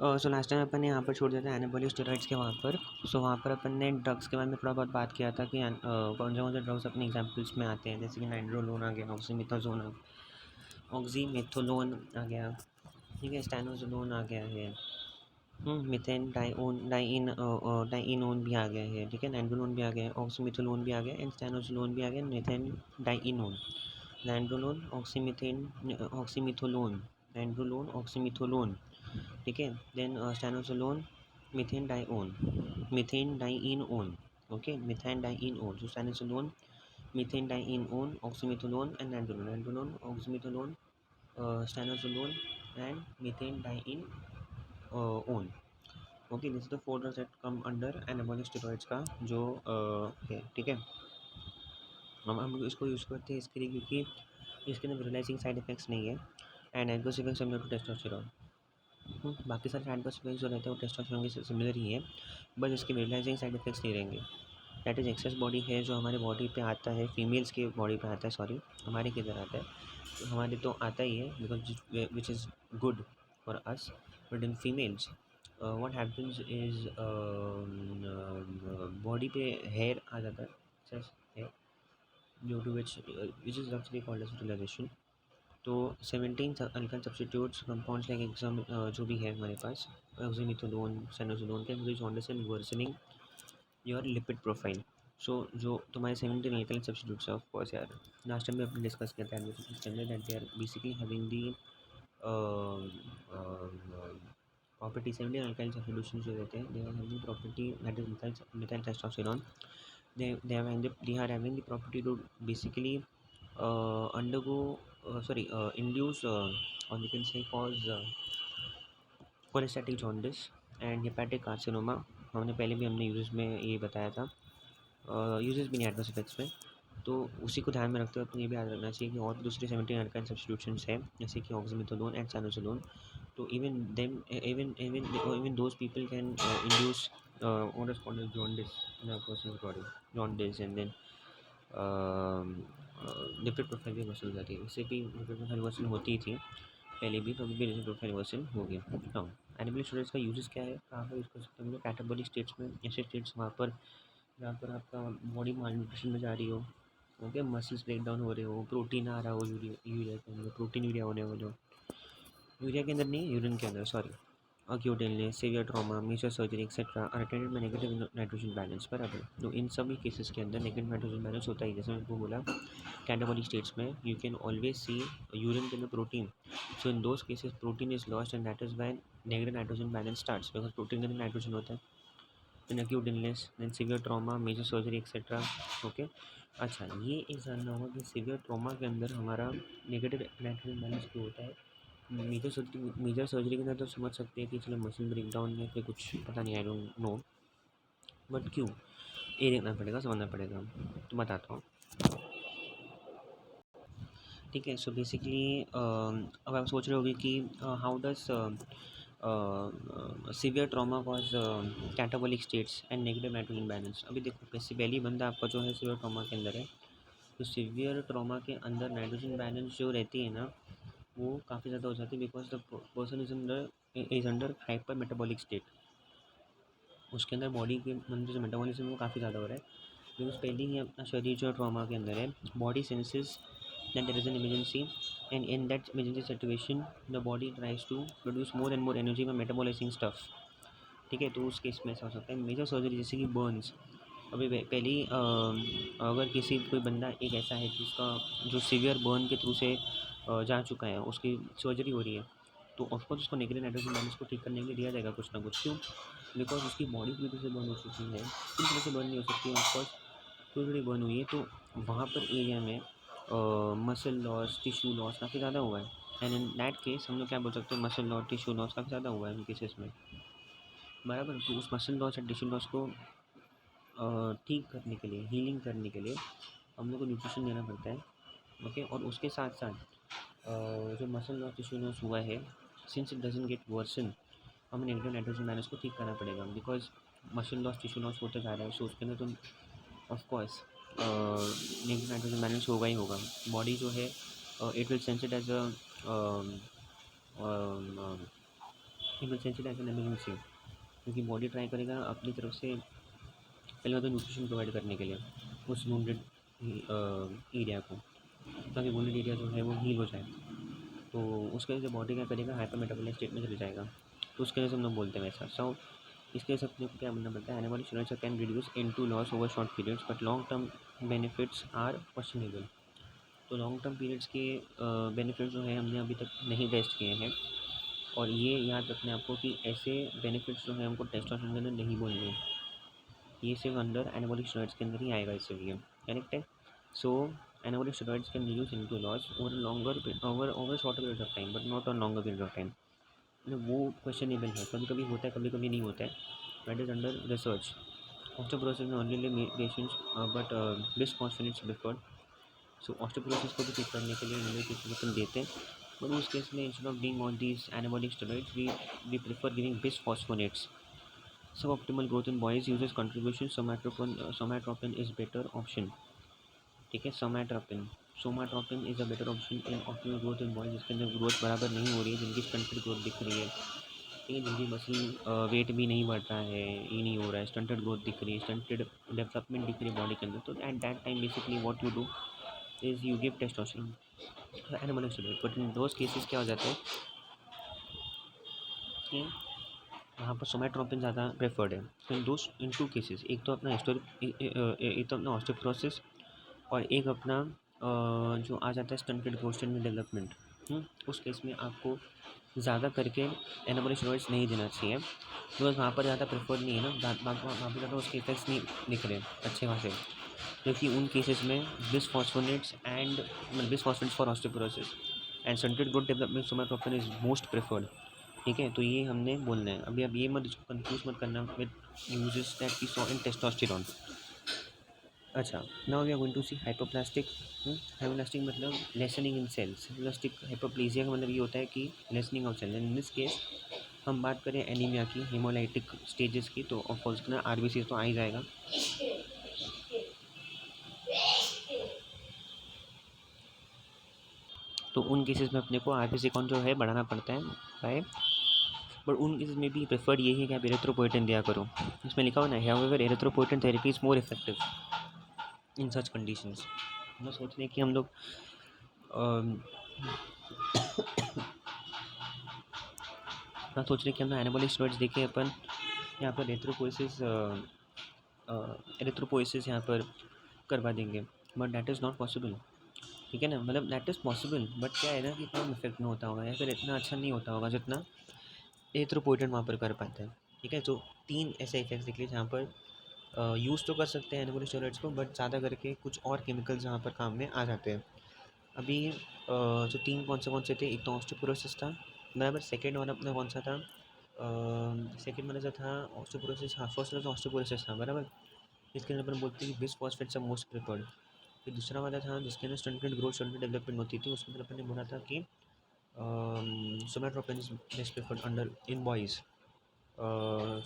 So last time अपन ने यहाँ पर छोड़ दिया था एनाबॉलिक स्टेरॉइड्स के वहाँ पर। सो वहाँ पर अपन ने ड्रग्स के बारे में थोड़ा बहुत बात किया था कि कौन से ड्रग्स अपने एग्जाम्पल्स में आते हैं, जैसे कि नाइट्रोलोन आ गया, ऑक्सीमेथोलोन आ गया, ठीक है, स्टैनोजोलोन आ गया है, मिथेन डाइनोन भी आ गया है, ठीक है, नाइट्रोलोन भी आ गया है, ऑक्सीमेथोलोन भी आ गया एंड स्टैनोजोलोन भी आ गया, मिथेन डाइनोन, नाइट्रोलोन, ऑक्सीमिथोलोन, नाइट्रोलोन, ऑक्सीमिथोलोन, ठीक है, then stanozolol, methandienone, okay, methandienone, so stanozolol, methandienone, oxymetholone and nitrolone, oxymetholone, stanozolol and methandienone, okay, this is the 4 drugs that come under anabolic steroids का जो है, ठीक है। हम लोग इसको यूज़ करते हैं इसके लिए क्योंकि इसके अंदर रियलाइजिंग साइड इफेक्ट्स नहीं है and adverse effects similar to testosterone. बाकी सारे एडवर्स इफेक्ट्स जो रहते हैं वो टेस्टोस्टेरोन के सिमिलर ही है, बस इसके रियलाइजिंग साइड इफेक्ट्स नहीं रहेंगे। दैट इज़ एक्सेस बॉडी है जो हमारे बॉडी पे आता है, फीमेल्स की बॉडी पे आता है, सॉरी हमारे किधर आता है, तो हमारे तो आता ही है because which is good for us, but in females what happens is body पे हेयर आ जाता है, excess hair, due to which is actually called as utilization. तो 17 alkyl substitutes compounds like exam जो भी है हमारे पास, oxymetholone, stanozolol, can reach jaundice and worsening your lipid profile. So जो तुम्हारे 17 अल्काइल सब्स्टिट्यूट्स है, ऑफ कोर्स यार लास्ट टाइम में अपने डिस्कस किया था that they are basically having the property, 17 alkyl substitutions जो रहते हैं, they are having property that is methyl testosterone, they are having the property to basically undergo induce or we can say cause cholestatic jaundice and hepatic carcinoma। हमने पहले भी हमने uses में ये बताया था, यूजेस भी नहीं एडवर्स इफेक्ट्स में, तो उसी को ध्यान में रखते हुए अपने ये भी याद रखना चाहिए कि और भी दूसरे 17 अल्काइल सब्स्टिट्यूशंस हैं जैसे कि ऑक्सीमिथोलोन एंड साइनोजोलोन। तो even those people can induce what is called as jaundice in a person's body, jaundice, and then lipid profile भी वर्सन हो जाती है, इससे भी लिपिड प्रोफाइल वर्सन होती ही थी पहले भी, तो अभी भी लिपिड प्रोफाइल वर्सन हो गया। हाँ, एनाबॉलिक स्टेरॉइड्स का यूजेस क्या है, कहाँ पर यूज़ कर सकते हैं हम लोग, कैटाबॉलिक स्टेट्स में, ऐसे स्टेट्स वहाँ पर जहाँ पर आपका बॉडी माल न्यूट्रिशन में जा रही हो, ओके, मसल्स ब्रेक डाउन हो रहे हो, प्रोटीन आ रहा हो, यूरिया के अंदर प्रोटीन यूरिया होने वाले हो, यूरिया के अंदर नहीं, यूरिन के अंदर, sorry, acute illness, severe trauma, major surgery etcetera are attended by negative nitrogen balance, बराबर। तो इन सभी केसेस के अंदर नेगेटिव नाइट्रोजन बैलेंस होता है, जैसे मैंने आपको बोला कैटाबॉलिक स्टेट्स में you can always see urine के अंदर protein, so in those cases protein is lost and that is when negative nitrogen balance starts, because protein के अंदर नाइट्रोजन होता है। In acute illness, then severe trauma, major surgery etcetera, okay. अच्छा, ये एक जानना होगा कि सीवियर ट्रॉमा के अंदर हमारा नेगेटिव नाइट्रोजन बैलेंस क्यों होता है। मेजर सर्जरी के अंदर तो समझ सकते हैं कि चलो मसल ब्रेक डाउन या फिर कुछ पता नहीं, आई डोंट नो, बट क्यों, ये देखना पड़ेगा, समझना पड़ेगा, तो बताता हूँ, ठीक है। सो बेसिकली अब आप सोच रहे होगे कि how does severe trauma cause catabolic states and negative nitrogen balance. अभी देखो पहली बंदा आपका जो है सीवियर ट्रॉमा के अंदर है, तो सीवियर ट्रॉमा के अंदर नाइट्रोजन बैलेंस जो रहती है ना, वो काफ़ी ज़्यादा हो जाती है, because the person is under hyper metabolic state, उसके अंदर बॉडी के अंदर जो मेटाबॉलिज्म वो काफ़ी ज़्यादा हो रहा है, बिकॉज पहले ही अपना शरीर जो ट्रॉमा के अंदर है, body senses that there is an emergency and in that emergency situation the body tries to produce more and more energy by metabolising stuff, ठीक है। तो उस केस में ऐसा हो सकता है। मेजर सर्जरी जैसे कि बर्न्स, अभी पहले ही अगर किसी कोई बंदा एक ऐसा है जिसका जो सीवियर बर्न के थ्रू से जा चुका है, उसकी सर्जरी हो रही है, तो ऑफकोर्स उसको नेगेटिव नाइट्रोजन बैलेंस को ठीक करने के लिए दिया जाएगा कुछ ना कुछ, क्यों, बिकॉज उसकी बॉडी पूरी तरह से बर्न हो चुकी है, पूरी तरह से बर्न नहीं हो सकती, ऑफकोर्स थोड़ी थोड़ी बर्न हुई है, तो वहाँ पर एरिया में मसल लॉस, टिश्यू लॉस काफ़ी ज़्यादा हुआ है, एंड इन दैट केस हम लोग क्या बोल सकते हैं, मसल लॉस, टिश्यू लॉस काफ़ी ज़्यादा हुआ है उन केसेस में, बराबर। तो उस मसल लॉस या टिश्यू लॉस को ठीक करने के लिए, हीलिंग करने के लिए हम लोग को न्यूट्रिशन देना पड़ता है, ओके। और उसके साथ साथ जो मसल लॉस, टिश्यू लॉस हुआ है, since it doesn't get version, हमें नेगेटिव नाइट्रोजन बैलेंस को ठीक करना पड़ेगा, because muscle loss, tissue loss होते जा रहा है, सो उसके अंदर तो ऑफकोर्स नेगेटिव नाइट्रोजन बैलेंस होगा ही होगा। बॉडी जो है it will sense it as a emergency as an emergency, क्योंकि बॉडी ट्राई करेगा अपनी तरफ से पहले तो न्यूट्रिशन प्रोवाइड करने के लिए उस वुंडेड एरिया को, ताकि वुंडेड एरिया जो है वो हील हो जाए। तो उसके वजह से बॉडी क्या करेगा, हाइपर मेटाबॉलिक स्टेट में चले जाएगा। तो उसके वजह से हम लोग बोलते हैं वैसा। सो इसके वजह से अपने को क्या बनना पड़ता है, anabolic steroids can reduce into loss over short periods but long term benefits are questionable. तो लॉन्ग टर्म पीरियड्स के बेनिफिट्स जो है हमने अभी तक नहीं टेस्ट किए हैं, और ये याद रखना आपको कि ऐसे बेनिफिट्स जो है हमको टेस्टोस्टेरोन के अंदर नहीं बोलने हैं, ये सिर्फ अंडर एनाबॉलिक स्टेरॉइड्स के अंदर ही आएगा इसलिए। करेक्ट है। So anabolic steroids can reduce into loss over longer over shorter period of time but not on longer period of time. वो क्वेश्चनेबल है, कभी कभी होता है, कभी कभी नहीं होता है। That is under research. Osteoporosis में only patients but bisphosphonates preferred. So osteoporosis को भी ठीक करने के लिए इनमें कुछ अपन देते हैं, बट उस केस में instead of being on these anabolic steroids we prefer giving bisphosphonates. Suboptimal growth in boys uses contribution somatropin is better option। ठीक है, somatropin is a better option in optimal growth in boys, जिसके अंदर growth बराबर नहीं हो रही है, जिनकी स्टंटेड ग्रोथ दिख रही है। ठीक है, जिनकी मसल वेट भी नहीं बढ़ रहा है, ये नहीं हो रहा है, स्टंटेड ग्रोथ दिख रही है, स्टंटेड डेवलपमेंट दिख रही है बॉडी के अंदर। तो at that time basically what you do is you give testosterone anabolic steroid. But in those cases क्या हो जाता है कि वहाँ पर सोमैट्रोपिन ज़्यादा प्रेफर्ड है। तो इन टू केसेस, एक तो अपना एक तो अपना ऑस्टियोपोरोसिस, और एक अपना जो आ जाता है स्टंटेड ग्रोथ स्टंटेड डेवलपमेंट। उस केस में आपको ज़्यादा करके एनाबॉलिक स्टेरॉइड्स नहीं देना चाहिए, बिकॉज वहाँ पर ज़्यादा प्रेफर्ड नहीं है ना, वहाँ पर ज़्यादा उसके इफेक्ट्स नहीं दिख रहे अच्छे खासे, क्योंकि उन केसेस में bisphosphonates for osteoporosis and stunted growth development somatropin is most preferred. ठीक है, तो ये हमने बोलना है। अभी अब ये मत इसको कंफ्यूज मत करना with uses that we saw in testosterone. अच्छा, now we are going to see hypoplastic. Hypoplastic मतलब lessening in cells. Hypoplastic hypoplasia का मतलब ये होता है कि lessening of cells. In this case हम बात करें एनीमिया की, हेमोलाइटिक स्टेजेस की, तो ऑफकोर्स ना आरबीसी तो आ ही जाएगा। तो उन केसेस में अपने को आरबीसी काउंट जो है बढ़ाना पड़ता है बाय, बट उन केसेस में भी प्रेफर्ड यही है कि आप एरिथ्रोपोएटिन दिया करो। इसमें लिखा हुआ ना, however erythropoietin therapy is more effective in such conditions. हम लोग सोच रहे हैं कि हम लोग ना सोच रहे कि हम ना एनाबॉलिक स्टेरॉइड्स देके अपन यहाँ पर एरिथ्रोपोइसिस यहाँ पर करवा देंगे, but that is not possible. ठीक है ना, मतलब दैट इज़ पॉसिबल, बट क्या है ना कि कम इफेक्ट में होता होगा, या फिर इतना अच्छा नहीं होता होगा जितना एरिथ्रोपोएटिन वहाँ पर कर पाता है। ठीक है, तो 3 ऐसे इफेक्ट्स दिख रहे जहाँ पर यूज़ तो कर सकते हैं एनाबॉलिक स्टेरॉइड्स को, बट ज़्यादा करके कुछ और केमिकल्स यहाँ पर काम में आ जाते हैं। अभी जो 3 कौन से थे, एक तो ऑस्टियोपोरोसिस था बराबर, सेकंड वाला अपना कौन सा था, सेकंड वाला जो था ऑस्टियोपोरोसिस, हाँ फर्स्ट वाला तो ऑस्टियोपोरोसिस था बराबर, इसके अंदर अपन बोलते हैं कि बिस्फॉस्फेट्स आर मोस्ट प्रेफर्ड। फिर दूसरा वाला था जिसके अंदर स्टंटेड ग्रोथ स्टंटेड डेवलपमेंट होती थी, उसके अंदर अपन ने बोला था कि somatropin is best preferred under in boys,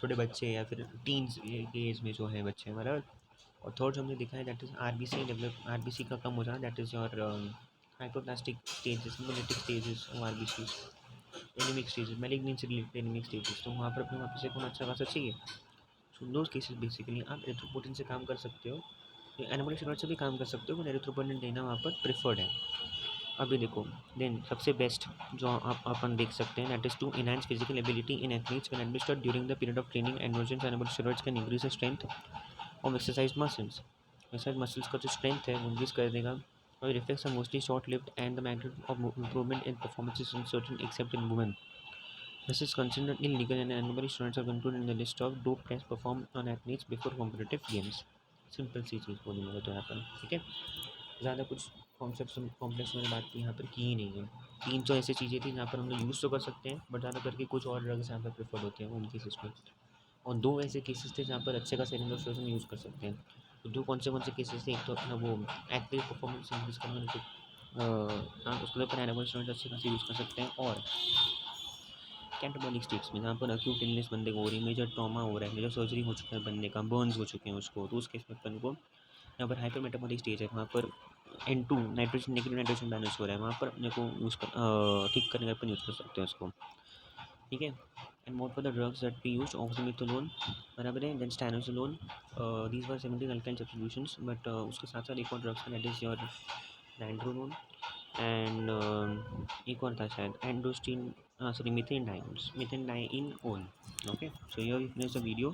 छोटे बच्चे या फिर टीन्स के एज में जो है बच्चे बराबर। और थर्ड जो हमने देखा है दैट इज़ आरबीसी का कम हो जाना, that is your hypoplastic stages, haemolytic stages of RBC, anaemic stages, malignancy related anaemic stages. तो वहाँ पर अपने वापस से कौन अच्छा खासा चाहिए। सो दोज केसेस बेसिकली आप एरिथ्रोपोएटिन से काम कर सकते हो, एनाबॉलिक स्टेरॉइड से भी काम कर सकते हो, बट एरिथ्रोपोएटिन देना वहाँ पर प्रेफर्ड है। अभी देखो देन सबसे बेस्ट जो आप अपन देख सकते हैं, that is to enhance physical ability in athletes when administered during the period of training. Androgen anabolic steroids can increase the strength of exercise muscles. Exercise muscles का जो स्ट्रेंथ है वो इंक्रीज कर देगा, और effects are mostly short lived and the magnitude of improvement in performance in certain except in women. This is considered illegal and anabolic steroids are included in the list of dope tests performed on athletes before competitive games। Simple सी चीज़ बोलूँगा मैं तो यहाँ पर। ठीक है, ज़्यादा कुछ कॉम्प्लेक्स मैंने बात की यहाँ पर की ही नहीं है। 3 तो ऐसी चीज़ें थी जहाँ पर हम लोग यूज़ तो कर सकते हैं, बट ज़्यादा करके कुछ और ड्रग्स यहाँ पर प्रेफर्ड होते हैं उन केसेस में। और 2 ऐसे केसेस थे जहाँ पर अच्छे का एंडोस्टेरोन यूज़ कर सकते हैं। तो 2 कौन से केसेस थे, एक तो अपना वो एथलीट परफॉर्मेंस इंक्रीज करने के उसके ऊपर एनाबॉलिक स्टेरॉइड्स अच्छे खासे यूज़ कर सकते हैं। और कैटाबॉलिक स्टेट्स में जहाँ पर अक्यूट इलनेस बंदे को हो रही है, मेजर ट्रॉमा हो रहा है, मेजर सर्जरी हो चुका है बंदे का, बर्न्स हो चुके हैं उसको, तो उस केस में अपन को यहाँ पर हाइपर मेटाबॉलिक स्टेज है, वहाँ पर N2 nitrogen negative nitrogen balance हो रहा है, वहाँ पर अपने को यूज़ कर ठीक करने का अपन यूज़ कर सकते हैं उसको। ठीक है, and what were the drugs that we used? Oxymetholone, बराबर है, then stanozolol, these were 17 alkyl substitutions. But उसके साथ साथ एक और ड्रग्स है, that is your nitrolone and एक और था शायद एंडोस्टीन, sorry methane dines, methandienone. Okay, so here we finish the video.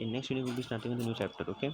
In next video we'll be starting with a new chapter. Okay.